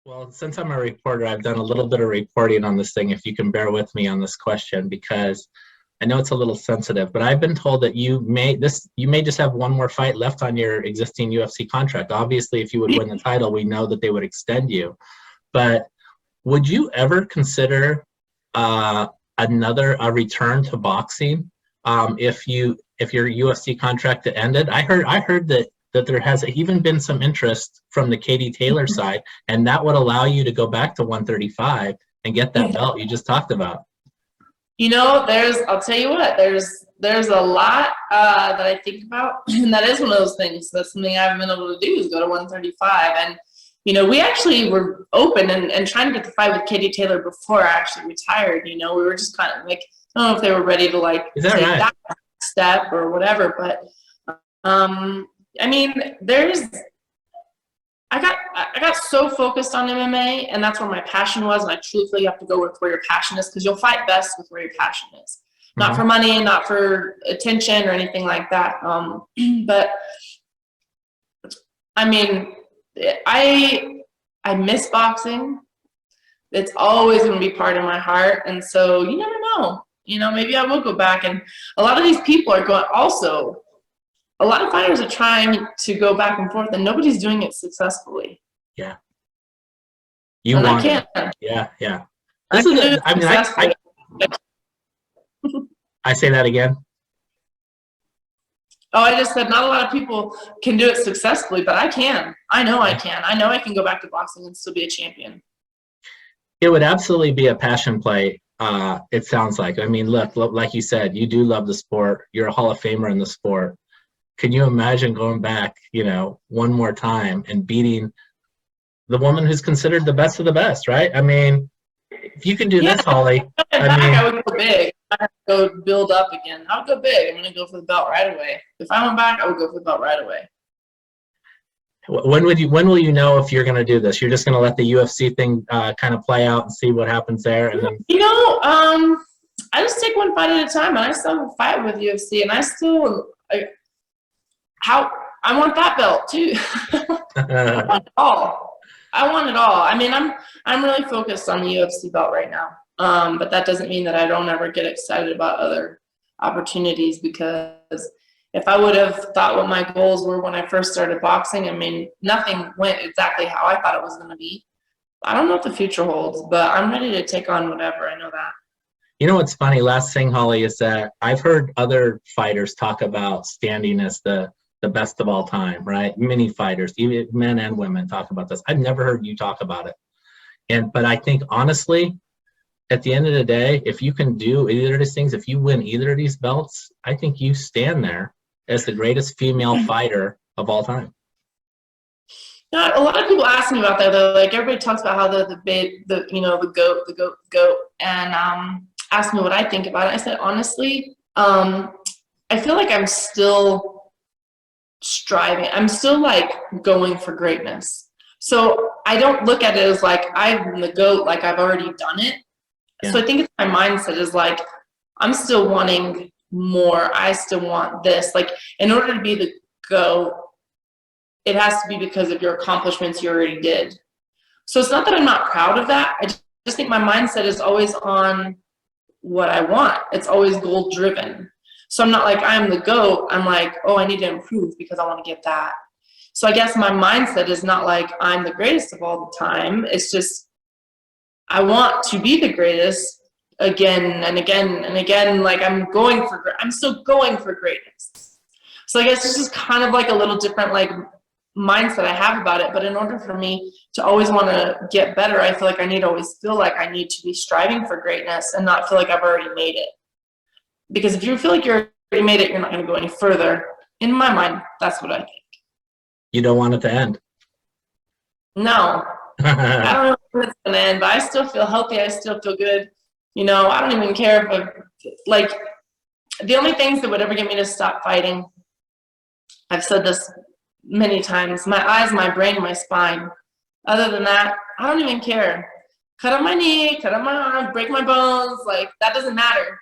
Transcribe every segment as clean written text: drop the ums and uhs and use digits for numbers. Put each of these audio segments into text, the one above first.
Well, since I'm a reporter, I've done a little bit of reporting on this thing, if you can bear with me on this question, because I know it's a little sensitive, but I've been told that you may just have one more fight left on your existing UFC contract. Obviously, if you would win the title, we know that they would extend you. But would you ever consider a return to boxing if your UFC contract had ended? I heard that there has even been some interest from the Katie Taylor side, and that would allow you to go back to 135 and get that belt you just talked about. I'll tell you what, there's a lot that I think about, and that is one of those things. That's something I haven't been able to do, is go to 135. And, we actually were open and trying to get the fight with Katie Taylor before I actually retired. We were just kind of like, I don't know if they were ready to Is that take right? that step or whatever, but I mean, I got so focused on MMA, and that's where my passion was. And I truly feel you have to go with where your passion is, because you'll fight best with where your passion is. Not for money, not for attention or anything like that. But I mean, I miss boxing. It's always going to be part of my heart, and so you never know. Maybe I will go back. And a lot of these people are going also. A lot of fighters are trying to go back and forth, and nobody's doing it successfully. Yeah. I can't. Yeah, yeah. I say that again. Oh, I just said not a lot of people can do it successfully, but I can. I know I can. I know I can go back to boxing and still be a champion. It would absolutely be a passion play. It sounds like. I mean, look, like you said, you do love the sport. You're a Hall of Famer in the sport. Can you imagine going back, one more time and beating the woman who's considered the best of the best, right? I mean, if you can do this, Holly. I would go big. I would go build up again. I would go big. I'm going to go for the belt right away. If I went back, I would go for the belt right away. When will you know if you're going to do this? You're just going to let the UFC thing kind of play out and see what happens there, and then I just take one fight at a time, and I still have a fight with UFC, and I want that belt too. I want it all. I mean, I'm really focused on the UFC belt right now. But that doesn't mean that I don't ever get excited about other opportunities, because if I would have thought what my goals were when I first started boxing, I mean, nothing went exactly how I thought it was going to be. I don't know what the future holds, but I'm ready to take on whatever. I know that. You know what's funny? Last thing, Holly, is that I've heard other fighters talk about standing as the best of all time, right? Many fighters, even men and women, talk about this. I've never heard you talk about it. But I think, honestly, at the end of the day, if you can do either of these things, if you win either of these belts, I think you stand there as the greatest female fighter of all time. A lot of people ask me about that, though. Like, everybody talks about how the GOAT, and ask me what I think about it. I said, honestly, I feel like I'm still striving. I'm still going for greatness. So I don't look at it as I'm the GOAT, I've already done it. Yeah. So I think my mindset is I'm still wanting more. I still want this. In order to be the GOAT, it has to be because of your accomplishments you already did. So it's not that I'm not proud of that. I just think my mindset is always on what I want. It's always goal driven. So I'm not I'm the GOAT. I'm oh, I need to improve because I want to get that. So I guess my mindset is not I'm the greatest of all the time. It's just I want to be the greatest again and again and again. I'm still going for greatness. So I guess it's just kind of a little different mindset I have about it. But in order for me to always want to get better, I feel I need to always feel I need to be striving for greatness and not feel I've already made it. Because if you feel you already made it, you're not going to go any further. In my mind, that's what I think. You don't want it to end? No. I don't know when it's going to end, but I still feel healthy. I still feel good. I don't even care if the only things that would ever get me to stop fighting, I've said this many times, my eyes, my brain, my spine. Other than that, I don't even care. Cut on my knee, cut on my arm, break my bones, that doesn't matter.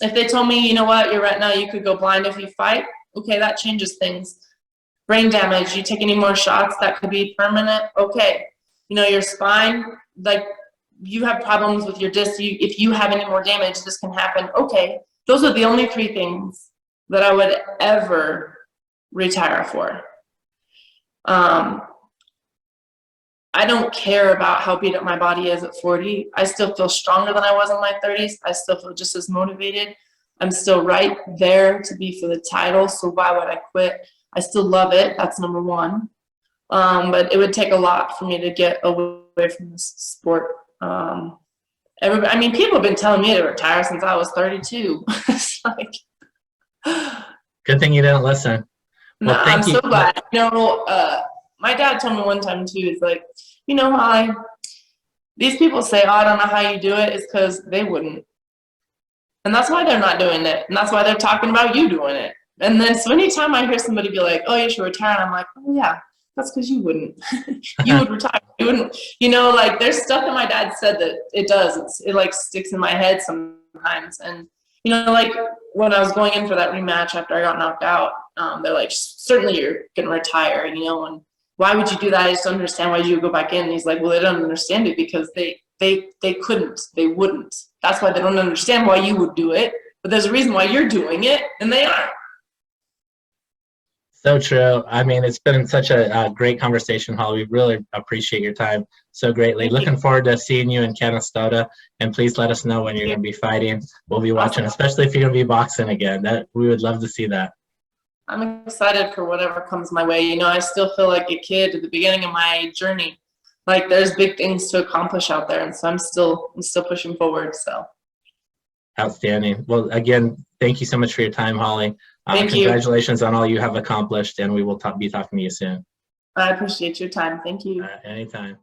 If they told me, you know what, you're right now, you could go blind if you fight, okay, that changes things. brain damage, you take any more shots that could be permanent, okay. You know, your spine, like you have problems with your disc, if you have any more damage, this can happen, okay. Those are the only 3 things that I would ever retire for. I don't care about how beat up my body is at 40. I still feel stronger than I was in my 30s. I still feel just as motivated. I'm still right there to be for the title, so why would I quit? I still love it, that's number 1. But it would take a lot for me to get away from this sport. I mean, people have been telling me to retire since I was 32. It's like, good thing you didn't listen. Well, no, I'm so glad. You know, my dad told me one time too, he's like, you know, Holly, these people say, oh, I don't know how you do it, it's because they wouldn't. And that's why they're not doing it. And that's why they're talking about you doing it. And then so anytime I hear somebody be like, oh, you should retire, and I'm like, oh yeah, that's because you wouldn't. You would retire. You wouldn't, you know, like there's stuff that my dad said that it does. It like sticks in my head sometimes. And, you know, like when I was going in for that rematch after I got knocked out, they're like, certainly you're going to retire, you know, and why would you do that? I just don't understand why you would go back in. And he's like, well, they don't understand it because they couldn't, they wouldn't. That's why they don't understand why you would do it. But there's a reason why you're doing it, and they aren't. So true. I mean, it's been such a great conversation, Holly. We really appreciate your time so greatly. Looking forward to seeing you in Canastota, and please let us know when you're going to be fighting. We'll be watching, especially if you're going to be boxing again. That we would love to see that. I'm excited for whatever comes my way. You know, I still feel like a kid at the beginning of my journey. Like there's big things to accomplish out there, and so I'm still pushing forward. So outstanding. Well, again, thank you so much for your time, Holly. Thank you. Congratulations on all you have accomplished, and we will be talking to you soon. I appreciate your time. Thank you. Anytime.